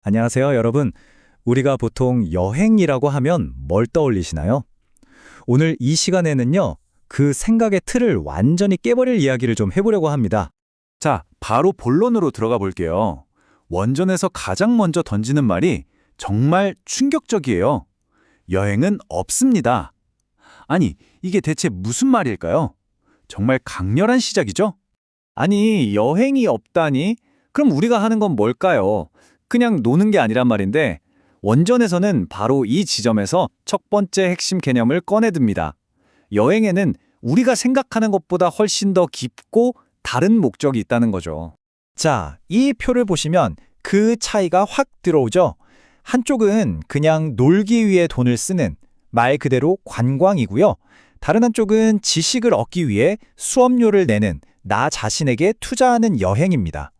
안녕하세요, 여러분. 우리가 보통 여행이라고 하면 뭘 떠올리시나요? 오늘 이 시간에는요, 그 생각의 틀을 완전히 깨버릴 이야기를 좀 해보려고 합니다. 자, 바로 본론으로 들어가 볼게요. 원전에서 가장 먼저 던지는 말이 정말 충격적이에요. 여행은 없습니다. 아니, 이게 대체 무슨 말일까요? 정말 강렬한 시작이죠? 아니, 여행이 없다니? 그럼 우리가 하는 건 뭘까요? 그냥 노는 게 아니란 말인데, 원전에서는 바로 이 지점에서 첫 번째 핵심 개념을 꺼내듭니다. 여행에는 우리가 생각하는 것보다 훨씬 더 깊고 다른 목적이 있다는 거죠. 자, 이 표를 보시면 그 차이가 확 들어오죠? 한쪽은 그냥 놀기 위해 돈을 쓰는 말 그대로 관광이고요. 다른 한쪽은 지식을 얻기 위해 수업료를 내는 나 자신에게 투자하는 여행입니다.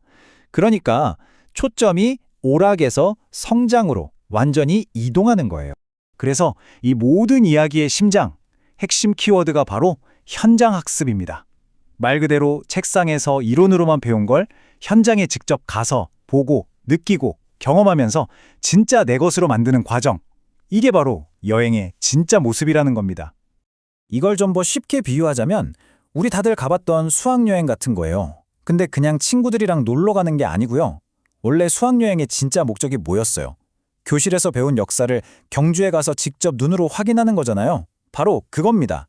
그러니까 초점이 오락에서 성장으로 완전히 이동하는 거예요. 그래서 이 모든 이야기의 심장, 핵심 키워드가 바로 현장 학습입니다. 말 그대로 책상에서 이론으로만 배운 걸 현장에 직접 가서 보고, 느끼고, 경험하면서 진짜 내 것으로 만드는 과정. 이게 바로 여행의 진짜 모습이라는 겁니다. 이걸 좀 더 쉽게 비유하자면 우리 다들 가봤던 수학여행 같은 거예요. 근데 그냥 친구들이랑 놀러 가는 게 아니고요. 원래 수학여행의 진짜 목적이 뭐였어요? 교실에서 배운 역사를 경주에 가서 직접 눈으로 확인하는 거잖아요. 바로 그겁니다.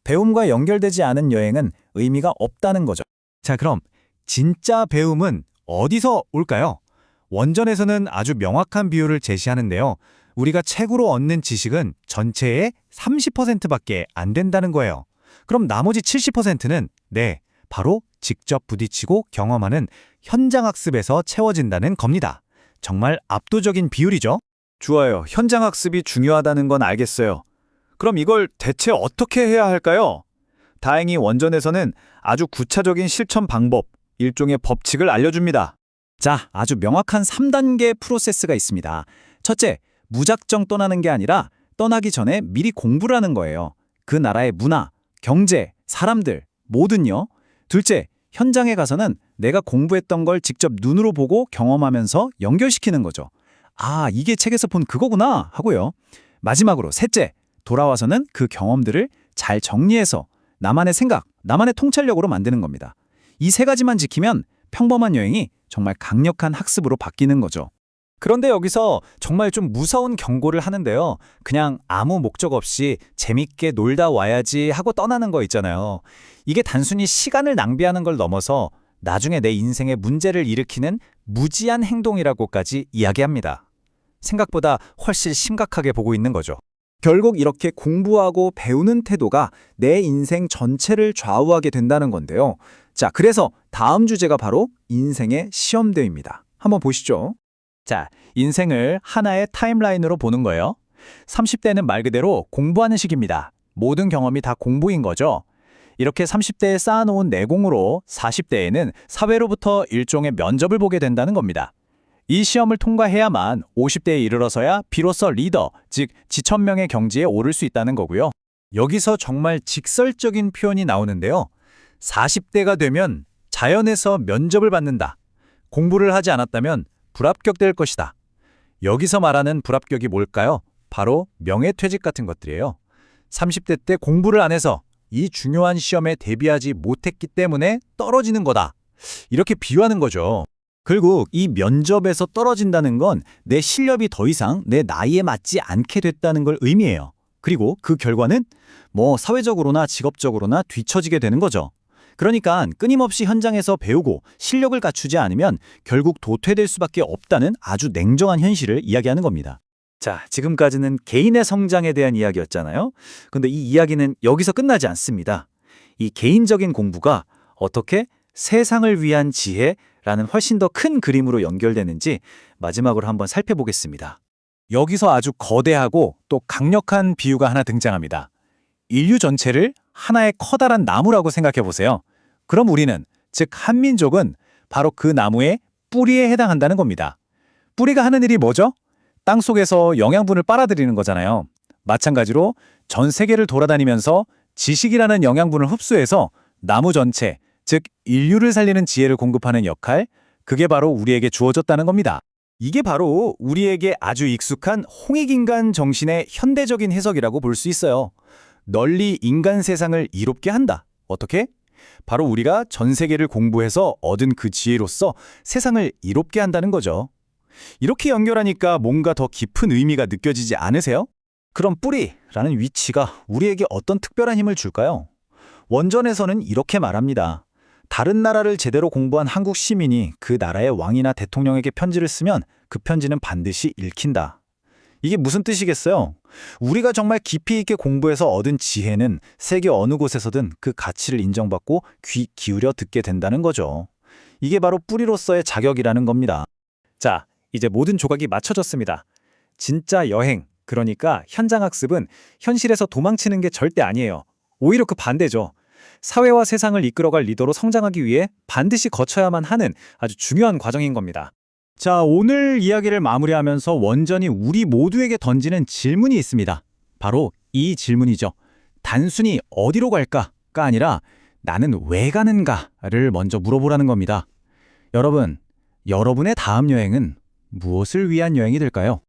배움과 연결되지 않은 여행은 의미가 없다는 거죠. 자, 그럼 진짜 배움은 어디서 올까요? 원전에서는 아주 명확한 비율을 제시하는데요. 우리가 책으로 얻는 지식은 전체의 30%밖에 안 된다는 거예요. 그럼 나머지 70%는 바로 직접 부딪히고 경험하는 현장 학습에서 채워진다는 겁니다. 정말 압도적인 비율이죠? 좋아요. 현장 학습이 중요하다는 건 알겠어요. 그럼 이걸 대체 어떻게 해야 할까요? 다행히 원전에서는 아주 구체적인 실천 방법, 일종의 법칙을 알려줍니다. 자, 아주 명확한 3단계 프로세스가 있습니다. 첫째, 무작정 떠나는 게 아니라 떠나기 전에 미리 공부를 하는 거예요. 그 나라의 문화, 경제, 사람들, 뭐든요. 둘째, 현장에 가서는 내가 공부했던 걸 직접 눈으로 보고 경험하면서 연결시키는 거죠. 아, 이게 책에서 본 그거구나 하고요. 마지막으로 셋째, 돌아와서는 그 경험들을 잘 정리해서 나만의 생각, 나만의 통찰력으로 만드는 겁니다. 이 세 가지만 지키면 평범한 여행이 정말 강력한 학습으로 바뀌는 거죠. 그런데 여기서 정말 좀 무서운 경고를 하는데요. 그냥 아무 목적 없이 재밌게 놀다 와야지 하고 떠나는 거 있잖아요. 이게 단순히 시간을 낭비하는 걸 넘어서 나중에 내 인생에 문제를 일으키는 무지한 행동이라고까지 이야기합니다. 생각보다 훨씬 심각하게 보고 있는 거죠. 결국 이렇게 공부하고 배우는 태도가 내 인생 전체를 좌우하게 된다는 건데요. 자, 그래서 다음 주제가 바로 인생의 시험대입니다. 한번 보시죠. 자, 인생을 하나의 타임라인으로 보는 거예요. 30대는 말 그대로 공부하는 시기입니다. 모든 경험이 다 공부인 거죠. 이렇게 30대에 쌓아놓은 내공으로 40대에는 사회로부터 일종의 면접을 보게 된다는 겁니다. 이 시험을 통과해야만 50대에 이르러서야 비로소 리더, 즉 지천명의 경지에 오를 수 있다는 거고요. 여기서 정말 직설적인 표현이 나오는데요. 40대가 되면 자연에서 면접을 받는다. 공부를 하지 않았다면 불합격될 것이다. 여기서 말하는 불합격이 뭘까요? 바로 명예퇴직 같은 것들이에요. 30대 때 공부를 안 해서 이 중요한 시험에 대비하지 못했기 때문에 떨어지는 거다. 이렇게 비유하는 거죠. 결국 이 면접에서 떨어진다는 건 내 실력이 더 이상 내 나이에 맞지 않게 됐다는 걸 의미해요. 그리고 그 결과는 사회적으로나 직업적으로나 뒤처지게 되는 거죠. 그러니까 끊임없이 현장에서 배우고 실력을 갖추지 않으면 결국 도태될 수밖에 없다는 아주 냉정한 현실을 이야기하는 겁니다. 자, 지금까지는 개인의 성장에 대한 이야기였잖아요. 근데 이 이야기는 여기서 끝나지 않습니다. 이 개인적인 공부가 어떻게 세상을 위한 지혜라는 훨씬 더 큰 그림으로 연결되는지 마지막으로 한번 살펴보겠습니다. 여기서 아주 거대하고 또 강력한 비유가 하나 등장합니다. 인류 전체를 하나의 커다란 나무라고 생각해 보세요. 그럼 우리는, 즉 한민족은 바로 그 나무의 뿌리에 해당한다는 겁니다. 뿌리가 하는 일이 뭐죠? 땅속에서 영양분을 빨아들이는 거잖아요. 마찬가지로 전 세계를 돌아다니면서 지식이라는 영양분을 흡수해서 나무 전체, 즉 인류를 살리는 지혜를 공급하는 역할, 그게 바로 우리에게 주어졌다는 겁니다. 이게 바로 우리에게 아주 익숙한 홍익인간 정신의 현대적인 해석이라고 볼 수 있어요. 널리 인간 세상을 이롭게 한다. 어떻게? 바로 우리가 전 세계를 공부해서 얻은 그 지혜로서 세상을 이롭게 한다는 거죠. 이렇게 연결하니까 뭔가 더 깊은 의미가 느껴지지 않으세요? 그럼 뿌리라는 위치가 우리에게 어떤 특별한 힘을 줄까요? 원전에서는 이렇게 말합니다. 다른 나라를 제대로 공부한 한국 시민이 그 나라의 왕이나 대통령에게 편지를 쓰면 그 편지는 반드시 읽힌다. 이게 무슨 뜻이겠어요? 우리가 정말 깊이 있게 공부해서 얻은 지혜는 세계 어느 곳에서든 그 가치를 인정받고 귀 기울여 듣게 된다는 거죠. 이게 바로 뿌리로서의 자격이라는 겁니다. 자, 이제 모든 조각이 맞춰졌습니다. 진짜 여행, 그러니까 현장학습은 현실에서 도망치는 게 절대 아니에요. 오히려 그 반대죠. 사회와 세상을 이끌어갈 리더로 성장하기 위해 반드시 거쳐야만 하는 아주 중요한 과정인 겁니다. 자, 오늘 이야기를 마무리하면서 원전이 우리 모두에게 던지는 질문이 있습니다. 바로 이 질문이죠. 단순히 어디로 갈까가 아니라 나는 왜 가는가를 먼저 물어보라는 겁니다. 여러분, 여러분의 다음 여행은 무엇을 위한 여행이 될까요?